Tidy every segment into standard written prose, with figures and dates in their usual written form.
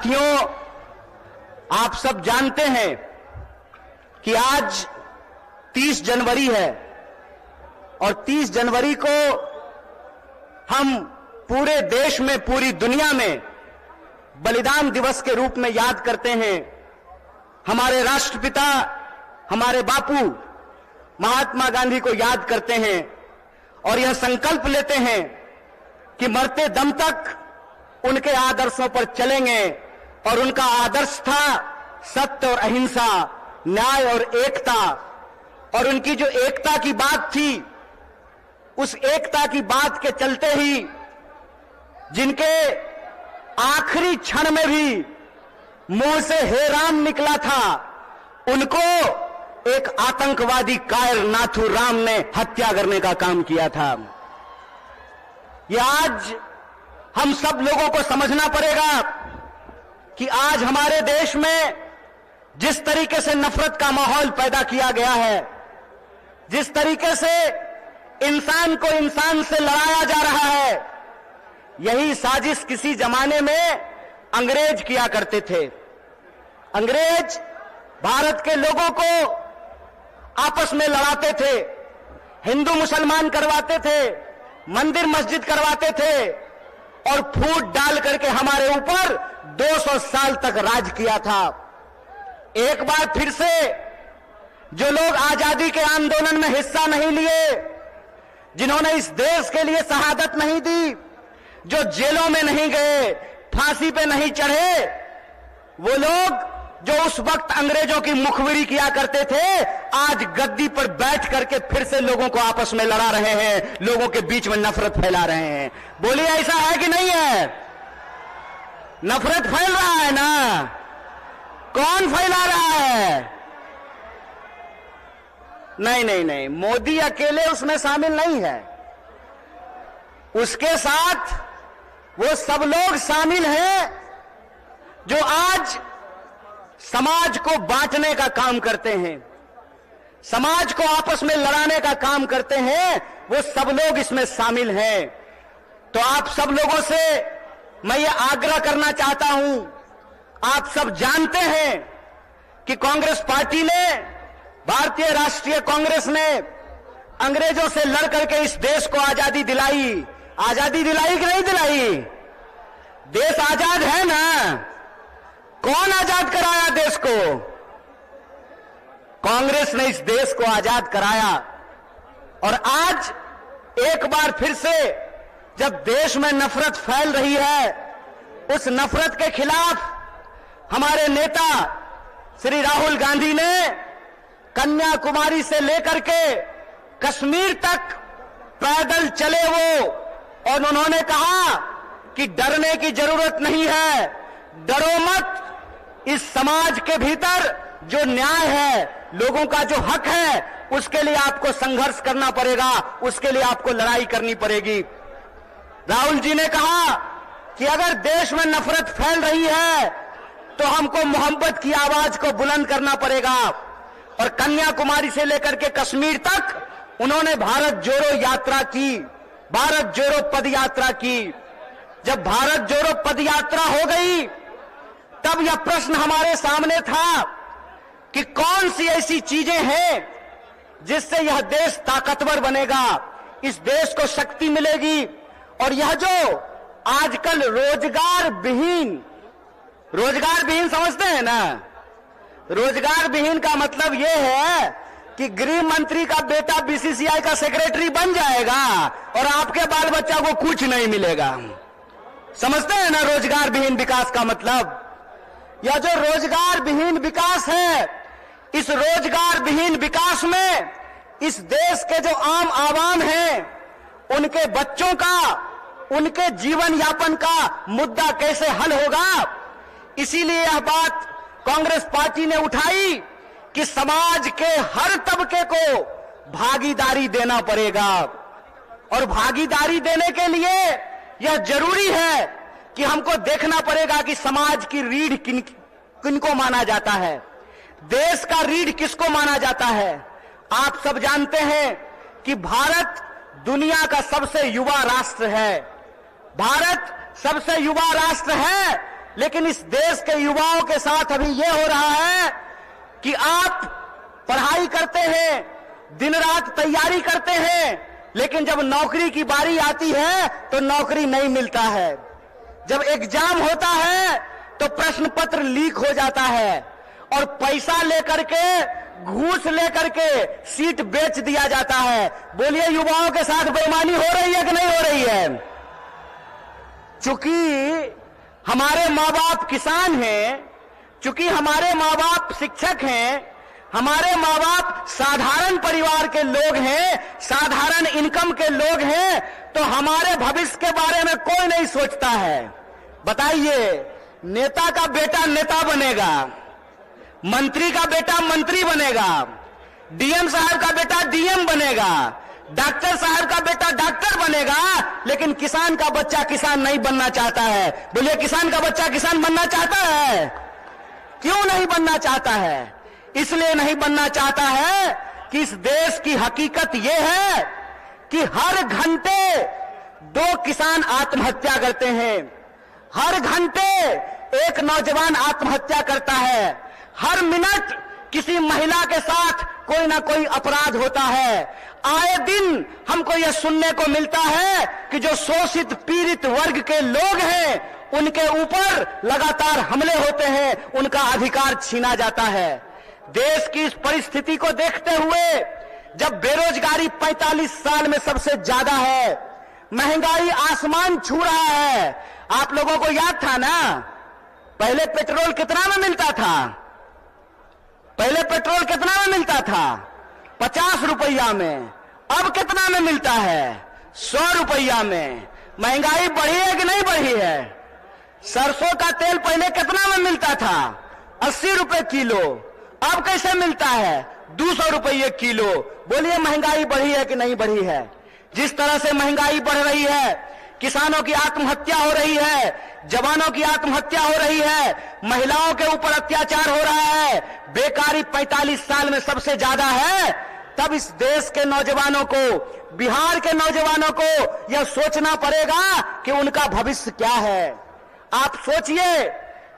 साथियों, आप सब जानते हैं कि आज 30 जनवरी है और 30 जनवरी को हम पूरे देश में, पूरी दुनिया में बलिदान दिवस के रूप में याद करते हैं। हमारे राष्ट्रपिता, हमारे बापू महात्मा गांधी को याद करते हैं और यह संकल्प लेते हैं कि मरते दम तक उनके आदर्शों पर चलेंगे। और उनका आदर्श था सत्य और अहिंसा, न्याय और एकता। और उनकी जो एकता की बात थी, उस एकता की बात के चलते ही जिनके आखिरी क्षण में भी मुंह से हे राम निकला था, उनको एक आतंकवादी कायर नाथूराम ने हत्या करने का काम किया था। यह आज हम सब लोगों को समझना पड़ेगा कि आज हमारे देश में जिस तरीके से नफरत का माहौल पैदा किया गया है, जिस तरीके से इंसान को इंसान से लड़ाया जा रहा है, यही साजिश किसी जमाने में अंग्रेज किया करते थे। अंग्रेज भारत के लोगों को आपस में लड़ाते थे, हिंदू मुसलमान करवाते थे, मंदिर मस्जिद करवाते थे और फूट डाल करके हमारे ऊपर 200 साल तक राज किया था। एक बार फिर से जो लोग आजादी के आंदोलन में हिस्सा नहीं लिए, जिन्होंने इस देश के लिए शहादत नहीं दी, जो जेलों में नहीं गए, फांसी पे नहीं चढ़े, वो लोग जो उस वक्त अंग्रेजों की मुखबिरी किया करते थे, आज गद्दी पर बैठ करके फिर से लोगों को आपस में लड़ा रहे हैं, लोगों के बीच में नफरत फैला रहे हैं। बोलिए, ऐसा है कि नहीं है? नफरत फैल रहा है ना? कौन फैला रहा है? नहीं नहीं नहीं, मोदी अकेले उसमें शामिल नहीं है, उसके साथ वो सब लोग शामिल हैं जो आज समाज को बांटने का काम करते हैं, समाज को आपस में लड़ाने का काम करते हैं। वो सब लोग इसमें शामिल हैं। तो आप सब लोगों से मैं ये आग्रह करना चाहता हूं, आप सब जानते हैं कि कांग्रेस पार्टी ने, भारतीय राष्ट्रीय कांग्रेस ने अंग्रेजों से लड़ करके इस देश को आजादी दिलाई। आजादी दिलाई कि नहीं दिलाई? देश आजाद है ना? कौन आजाद कराया देश को? कांग्रेस ने इस देश को आजाद कराया। और आज एक बार फिर से जब देश में नफरत फैल रही है, उस नफरत के खिलाफ हमारे नेता श्री राहुल गांधी ने कन्याकुमारी से लेकर के कश्मीर तक पैदल चले वो, और उन्होंने कहा कि डरने की जरूरत नहीं है, डरो मत। इस समाज के भीतर जो न्याय है, लोगों का जो हक है, उसके लिए आपको संघर्ष करना पड़ेगा, उसके लिए आपको लड़ाई करनी पड़ेगी। राहुल जी ने कहा कि अगर देश में नफरत फैल रही है तो हमको मोहब्बत की आवाज को बुलंद करना पड़ेगा। और कन्याकुमारी से लेकर के कश्मीर तक उन्होंने भारत जोड़ो यात्रा की, भारत जोड़ो पद यात्रा की। जब भारत जोड़ो पद यात्रा हो गई, तब यह प्रश्न हमारे सामने था कि कौन सी ऐसी चीजें हैं जिससे यह देश ताकतवर बनेगा, इस देश को शक्ति मिलेगी। और यह जो आजकल रोजगार विहीन समझते हैं ना? रोजगार विहीन का मतलब यह है कि गृह मंत्री का बेटा बीसीसीआई का सेक्रेटरी बन जाएगा और आपके बाल बच्चा को कुछ नहीं मिलेगा। समझते हैं ना रोजगार विहीन विकास का मतलब? यह जो रोजगार विहीन विकास है, इस रोजगार विहीन विकास में इस देश के जो आम आवाम हैं, उनके बच्चों का, उनके जीवन यापन का मुद्दा कैसे हल होगा? इसीलिए यह बात कांग्रेस पार्टी ने उठाई कि समाज के हर तबके को भागीदारी देना पड़ेगा। और भागीदारी देने के लिए यह जरूरी है कि हमको देखना पड़ेगा कि समाज की रीढ़ किनको माना जाता है, देश का रीढ़ किसको माना जाता है। आप सब जानते हैं कि भारत दुनिया का सबसे युवा राष्ट्र है। भारत सबसे युवा राष्ट्र है लेकिन इस देश के युवाओं के साथ अभी यह हो रहा है कि आप पढ़ाई करते हैं, दिन रात तैयारी करते हैं, लेकिन जब नौकरी की बारी आती है तो नौकरी नहीं मिलता है। जब एग्जाम होता है तो प्रश्न पत्र लीक हो जाता है और पैसा लेकर के, घूस लेकर के सीट बेच दिया जाता है। बोलिए, युवाओं के साथ बेईमानी हो रही है कि नहीं हो रही है? चूंकि हमारे माँ बाप किसान हैं, चूंकि हमारे माँ बाप शिक्षक हैं, हमारे माँ बाप साधारण परिवार के लोग हैं, साधारण इनकम के लोग हैं, तो हमारे भविष्य के बारे में कोई नहीं सोचता है। बताइए, नेता का बेटा नेता बनेगा, मंत्री का बेटा मंत्री बनेगा, डीएम साहब का बेटा डीएम बनेगा, डॉक्टर साहब का बेटा डॉक्टर बनेगा, लेकिन किसान का बच्चा किसान नहीं बनना चाहता है। बोलिए, किसान का बच्चा किसान बनना चाहता है? क्यों नहीं बनना चाहता है? इसलिए नहीं बनना चाहता है कि इस देश की हकीकत यह है कि हर घंटे 2 किसान आत्महत्या करते हैं, हर घंटे एक नौजवान आत्महत्या करता है, हर मिनट किसी महिला के साथ कोई ना कोई अपराध होता है। आए दिन हमको यह सुनने को मिलता है कि जो शोषित पीड़ित वर्ग के लोग हैं उनके ऊपर लगातार हमले होते हैं, उनका अधिकार छीना जाता है। देश की इस परिस्थिति को देखते हुए, जब बेरोजगारी 45 साल में सबसे ज्यादा है, महंगाई आसमान छू रहा है। आप लोगों को याद था ना, पहले पेट्रोल कितना में मिलता था? पहले पेट्रोल कितना में मिलता था? 50 रुपया में। अब कितना में मिलता है? 100 रुपया में। महंगाई बढ़ी है कि नहीं बढ़ी है? सरसों का तेल पहले कितना में मिलता था? 80 रुपए किलो। अब कैसे मिलता है? 200 रुपये किलो। बोलिए, महंगाई बढ़ी है कि नहीं बढ़ी है? जिस तरह से महंगाई बढ़ रही है, किसानों की आत्महत्या हो रही है, जवानों की आत्महत्या हो रही है, महिलाओं के ऊपर अत्याचार हो रहा है, बेकारी 45 साल में सबसे ज्यादा है, तब इस देश के नौजवानों को, बिहार के नौजवानों को यह सोचना पड़ेगा कि उनका भविष्य क्या है। आप सोचिए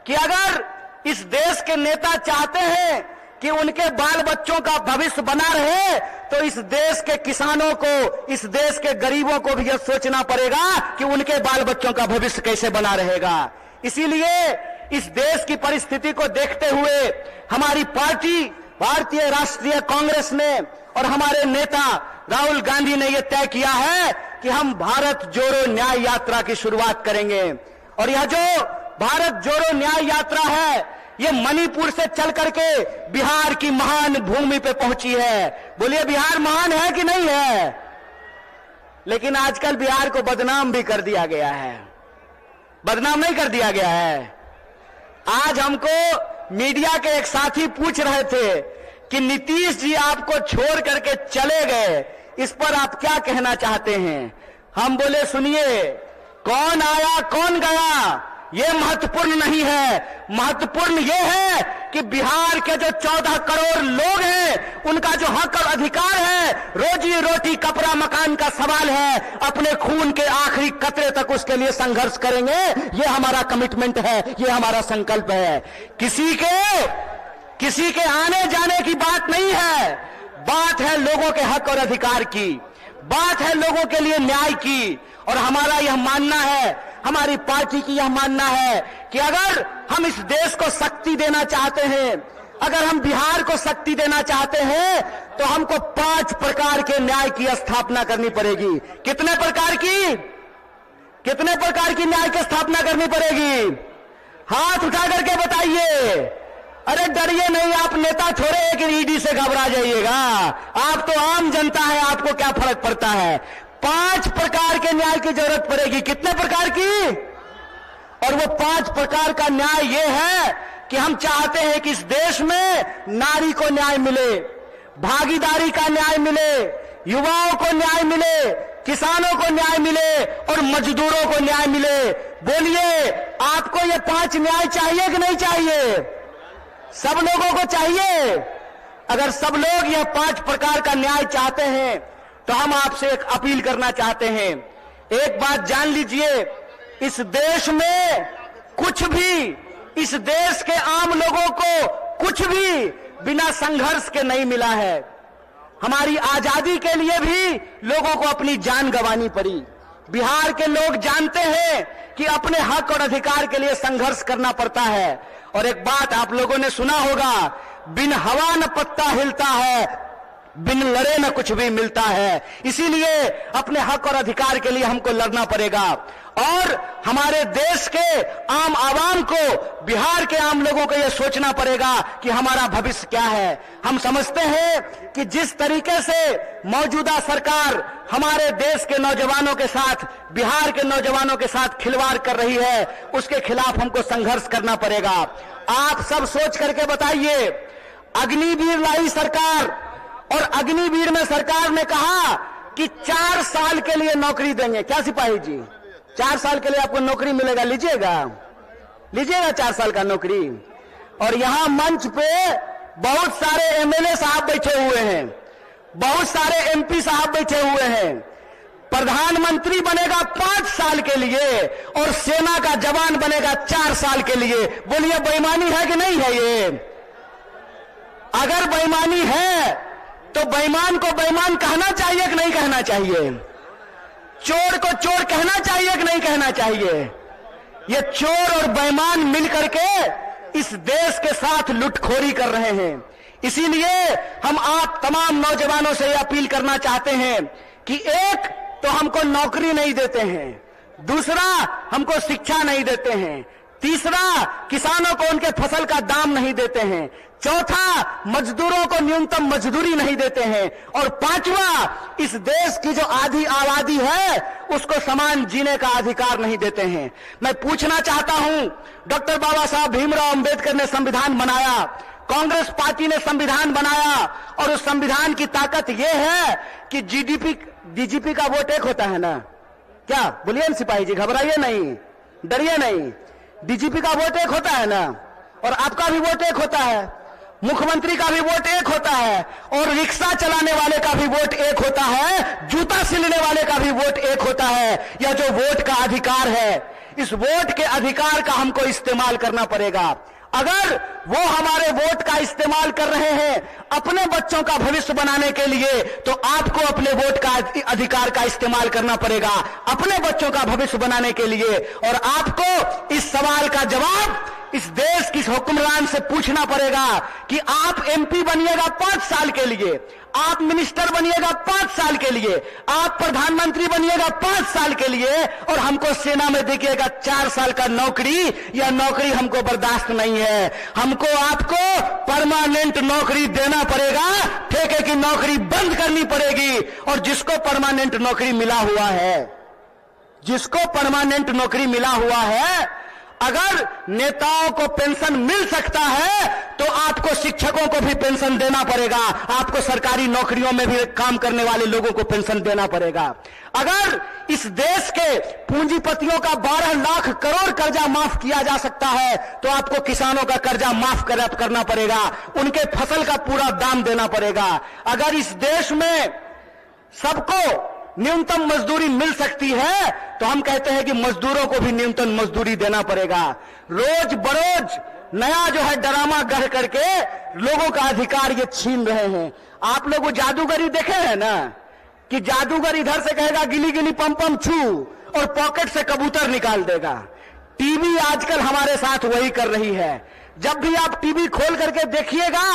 कि अगर इस देश के नेता चाहते हैं कि उनके बाल बच्चों का भविष्य बना रहे, तो इस देश के किसानों को, इस देश के गरीबों को भी यह सोचना पड़ेगा कि उनके बाल बच्चों का भविष्य कैसे बना रहेगा। इसीलिए इस देश की परिस्थिति को देखते हुए हमारी पार्टी भारतीय राष्ट्रीय कांग्रेस ने और हमारे नेता राहुल गांधी ने यह तय किया है कि हम भारत जोड़ो न्याय यात्रा की शुरुआत करेंगे। और यह जो भारत जोड़ो न्याय यात्रा है, ये मणिपुर से चल करके बिहार की महान भूमि पे पहुंची है। बोलिए, बिहार महान है कि नहीं है? लेकिन आजकल बिहार को बदनाम भी कर दिया गया है। बदनाम नहीं कर दिया गया है? आज हमको मीडिया के एक साथी पूछ रहे थे कि नीतीश जी आपको छोड़ करके चले गए, इस पर आप क्या कहना चाहते हैं? हम बोले, सुनिए, कौन आया कौन गया ये महत्वपूर्ण नहीं है। महत्वपूर्ण ये है कि बिहार के जो 14 करोड़ लोग हैं, उनका जो हक और अधिकार है, रोजी रोटी कपड़ा मकान का सवाल है, अपने खून के आखिरी कतरे तक उसके लिए संघर्ष करेंगे। ये हमारा कमिटमेंट है, ये हमारा संकल्प है। किसी के आने जाने की बात नहीं है, बात है लोगों के हक और अधिकार की, बात है लोगों के लिए न्याय की। और हमारा यह मानना है, हमारी पार्टी की यह मानना है कि अगर हम इस देश को शक्ति देना चाहते हैं, अगर हम बिहार को शक्ति देना चाहते हैं, तो हमको 5 प्रकार के न्याय की स्थापना करनी पड़ेगी। कितने प्रकार की? कितने प्रकार की न्याय की स्थापना करनी पड़ेगी? हाथ उठा करके बताइए। अरे डरिए नहीं, आप नेता थोड़े हैं कि ईडी से घबरा जाइएगा। आप तो आम जनता है, आपको क्या फर्क पड़ता है? 5 प्रकार के न्याय की जरूरत पड़ेगी। कितने प्रकार की? और वो 5 प्रकार का न्याय ये है कि हम चाहते हैं कि इस देश में नारी को न्याय मिले, भागीदारी का न्याय मिले, युवाओं को न्याय मिले, किसानों को न्याय मिले और मजदूरों को न्याय मिले। बोलिए, आपको ये 5 न्याय चाहिए कि नहीं चाहिए? सब लोगों को चाहिए। अगर सब लोग यह 5 प्रकार का न्याय चाहते हैं, तो हम आपसे एक अपील करना चाहते हैं। एक बात जान लीजिए, इस देश में कुछ भी इस देश के आम लोगों को कुछ भी बिना संघर्ष के नहीं मिला है। हमारी आजादी के लिए भी लोगों को अपनी जान गंवानी पड़ी। बिहार के लोग जानते हैं कि अपने हक और अधिकार के लिए संघर्ष करना पड़ता है। और एक बात आप लोगों ने सुना होगा, बिन हवा न पत्ता हिलता है, बिन लड़े न कुछ भी मिलता है। इसीलिए अपने हक और अधिकार के लिए हमको लड़ना पड़ेगा और हमारे देश के आम आवाम को, बिहार के आम लोगों को यह सोचना पड़ेगा कि हमारा भविष्य क्या है। हम समझते हैं कि जिस तरीके से मौजूदा सरकार हमारे देश के नौजवानों के साथ, बिहार के नौजवानों के साथ खिलवाड़ कर रही है, उसके खिलाफ हमको संघर्ष करना पड़ेगा। आप सब सोच करके बताइए, अग्निवीर लाई सरकार और अग्निवीर में सरकार ने कहा कि 4 साल के लिए नौकरी देंगे। क्या सिपाही जी, 4 साल के लिए आपको नौकरी मिलेगा, लीजिएगा 4 साल का नौकरी। और यहां मंच पे बहुत सारे एमएलए साहब बैठे हुए हैं, बहुत सारे एमपी साहब बैठे हुए हैं। प्रधानमंत्री बनेगा 5 साल के लिए और सेना का जवान बनेगा 4 साल के लिए। बोलिए बेईमानी है कि नहीं है? ये अगर बेईमानी है तो बेईमान को बेईमान कहना चाहिए कि नहीं कहना चाहिए? चोर को चोर कहना चाहिए कि नहीं कहना चाहिए? ये चोर और बेईमान मिलकर के इस देश के साथ लुटखोरी कर रहे हैं। इसीलिए हम आप तमाम नौजवानों से यह अपील करना चाहते हैं कि एक तो हमको नौकरी नहीं देते हैं, दूसरा हमको शिक्षा नहीं देते हैं, तीसरा किसानों को उनके फसल का दाम नहीं देते हैं, चौथा मजदूरों को न्यूनतम मजदूरी नहीं देते हैं, और पांचवा इस देश की जो आधी आबादी है उसको समान जीने का अधिकार नहीं देते हैं। मैं पूछना चाहता हूं, डॉक्टर बाबा साहब भीमराव अंबेडकर ने संविधान बनाया, कांग्रेस पार्टी ने संविधान बनाया, और उस संविधान की ताकत यह है कि डीजीपी का वोट एक होता है ना? क्या बोलिए सिपाही जी, घबराइए नहीं, डरिए नहीं। डीजीपी का वोट एक होता है ना, और आपका भी वोट एक होता है, मुख्यमंत्री का भी वोट एक होता है, और रिक्शा चलाने वाले का भी वोट एक होता है, जूता सिलने वाले का भी वोट एक होता है। यह जो वोट का अधिकार है, इस वोट के अधिकार का हमको इस्तेमाल करना पड़ेगा। अगर वो हमारे वोट का इस्तेमाल कर रहे हैं अपने बच्चों का भविष्य बनाने के लिए, तो आपको अपने वोट का अधिकार का इस्तेमाल करना पड़ेगा अपने बच्चों का भविष्य बनाने के लिए। और आपको इस सवाल का जवाब इस देश की हुक्मरान से पूछना पड़ेगा कि आप एमपी बनिएगा 5 साल के लिए, आप मिनिस्टर बनिएगा 5 साल के लिए, आप प्रधानमंत्री बनिएगा 5 साल के लिए, और हमको सेना में देखिएगा 4 साल का नौकरी। यह नौकरी हमको बर्दाश्त नहीं है। हमको आपको परमानेंट नौकरी देना पड़ेगा, ठेके की नौकरी बंद करनी पड़ेगी। और जिसको परमानेंट नौकरी मिला हुआ है, जिसको परमानेंट नौकरी मिला हुआ है, अगर नेताओं को पेंशन मिल सकता है तो आपको शिक्षकों को भी पेंशन देना पड़ेगा, आपको सरकारी नौकरियों में भी काम करने वाले लोगों को पेंशन देना पड़ेगा। अगर इस देश के पूंजीपतियों का 12 लाख करोड़ कर्जा माफ किया जा सकता है तो आपको किसानों का कर्जा माफ करना पड़ेगा, उनके फसल का पूरा दाम देना पड़ेगा। अगर इस देश में सबको न्यूनतम मजदूरी मिल सकती है तो हम कहते हैं कि मजदूरों को भी न्यूनतम मजदूरी देना पड़ेगा। रोज बरोज नया जो है ड्रामा गढ़ करके लोगों का अधिकार ये छीन रहे हैं। आप लोग वो जादूगरी देखे हैं ना, कि जादूगर इधर से कहेगा गिली गिली पम पम छू और पॉकेट से कबूतर निकाल देगा। टीवी आजकल हमारे साथ वही कर रही है। जब भी आप टीवी खोल करके देखिएगा,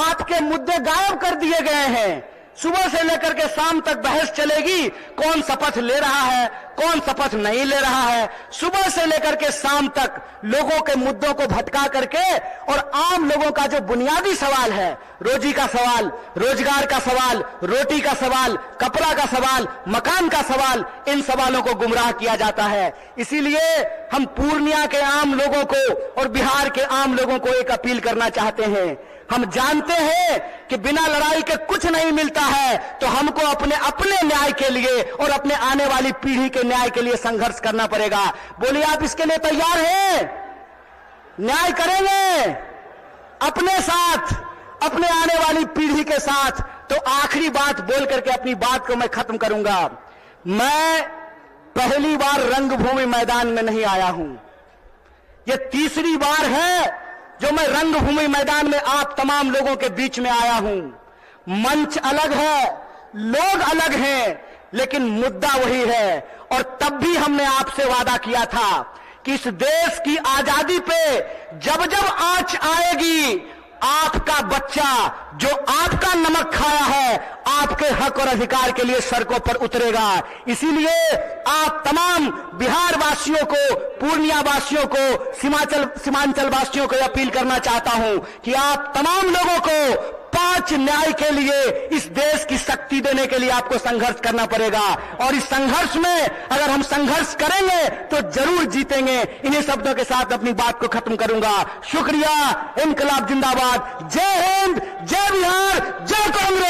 आपके मुद्दे गायब कर दिए गए हैं। सुबह से लेकर के शाम तक बहस चलेगी, कौन शपथ ले रहा है, कौन शपथ नहीं ले रहा है। सुबह से लेकर के शाम तक लोगों के मुद्दों को भटका करके, और आम लोगों का जो बुनियादी सवाल है, रोजी का सवाल, रोजगार का सवाल, रोटी का सवाल, कपड़ा का सवाल, मकान का सवाल, इन सवालों को गुमराह किया जाता है। इसीलिए हम पूर्णिया के आम लोगों को और बिहार के आम लोगों को एक अपील करना चाहते हैं। हम जानते हैं कि बिना लड़ाई के कुछ नहीं मिलता है, तो हमको अपने न्याय के लिए और अपने आने वाली पीढ़ी के न्याय के लिए संघर्ष करना पड़ेगा। बोलिए, आप इसके लिए तैयार हैं? न्याय करेंगे अपने साथ, अपने आने वाली पीढ़ी के साथ। तो आखिरी बात बोल करके अपनी बात को मैं खत्म करूंगा। मैं पहली बार रंगभूमि मैदान में नहीं आया हूं। ये तीसरी बार है जो मैं रंगभूमि मैदान में आप तमाम लोगों के बीच में आया हूं। मंच अलग है, लोग अलग हैं, लेकिन मुद्दा वही है। और तब भी हमने आपसे वादा किया था कि इस देश की आजादी पे जब जब आंच आएगी, आपका बच्चा जो आपका नमक खाया है, आपके हक और अधिकार के लिए सड़कों पर उतरेगा। इसीलिए आप तमाम बिहार वासियों को, पूर्णिया वासियों को, सीमांचल वासियों को अपील करना चाहता हूं कि आप तमाम लोगों को 5 न्याय के लिए, इस देश की शक्ति देने के लिए आपको संघर्ष करना पड़ेगा। और इस संघर्ष में अगर हम संघर्ष करेंगे तो जरूर जीतेंगे। इन्हीं शब्दों के साथ अपनी बात को खत्म करूंगा। शुक्रिया। इनकलाब जिंदाबाद। जय हिंद, जय बिहार, जय कांग्रेस।